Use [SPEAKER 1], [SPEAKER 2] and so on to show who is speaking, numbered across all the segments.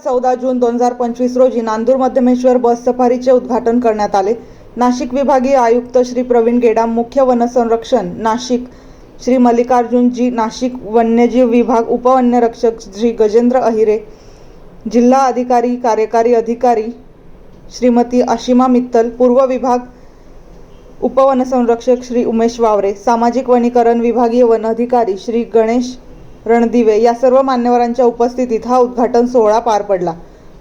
[SPEAKER 1] 14 जून 2025 रोजी नांदूर मध्यमेश्वर बस सफारीचे उद्घाटन करण्यात आले। नाशिक विभागीय आयुक्त श्री प्रवीण गेडाम, मुख्य वनसंरक्षण नाशिक श्री मल्लिकार्जुन जी, नाशिक वन्यजीव विभाग उपवन्यरक्षक श्री गजेंद्र अहिरे, जिल्हा अधिकारी कार्यकारी अधिकारी श्रीमती आशिमा मित्तल, पूर्व विभाग उपवनसंरक्षक श्री उमेश वावरे, सामाजिक वनीकरण विभागीय वन अधिकारी श्री गणेश रणदिवे या सर्व मान्यवरांच्या उपस्थितीत हा उद्घाटन सोहळा पार पडला।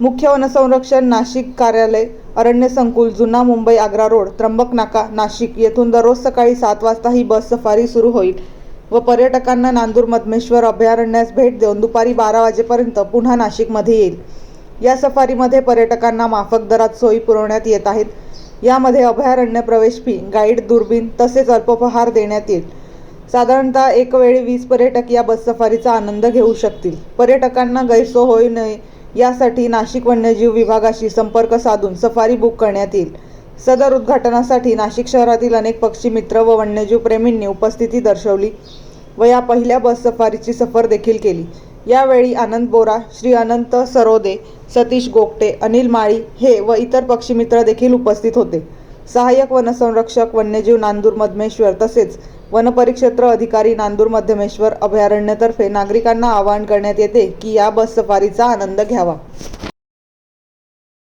[SPEAKER 1] मुख्य वनसंरक्षण नाशिक कार्यालय, अरण्य संकुल, जुना मुंबई आग्रा रोड, त्र्यंबक नाका, नाशिक येथून दररोज सकाळी 7 वाजता ही बस सफारी सुरू होईल व पर्यटकांना नांदूर मध्यमेश्वर अभयारण्यास भेट देऊन दुपारी 12 वाजेपर्यंत पुन्हा नाशिकमध्ये येईल। या सफारीमध्ये पर्यटकांना माफक दरात सोयी पुरवण्यात येत आहेत। यामध्ये अभयारण्य प्रवेश फी, गाईड, दुर्बीण तसेच अल्पोपहार देण्यात येईल। साधारणतः एक वेळी 20 पर्यटक या बस सफारीचा आनंद घेऊ शकतील। पर्यटकांना गैरसोय होऊ नये यासाठी नाशिक वन्यजीव विभागाशी संपर्क साधून सफारी बुक करण्यात येईल। सदर उद्घाटनासाठी नाशिक शहरातील अनेक पक्षी मित्र व वन्यजीव प्रेमींनी उपस्थिती दर्शवली व या पहिल्या बस सफारीची सफर देखील केली। यावेळी आनंद बोरा, श्री अनंत सरोदे, सतीश गोगटे, अनिल माळी हे व इतर पक्षीमित्र देखील उपस्थित होते। सहाय्यक वनसंरक्षक वन्यजीव नांदूर मध्यमेश्वर तसेच वनपरिक्षेत्र अधिकारी नांदूर मध्यमेश्वर अभयारण्यातर्फे नागरिकांना आवाहन करण्यात येते की या बस सफारीचा आनंद घ्यावा।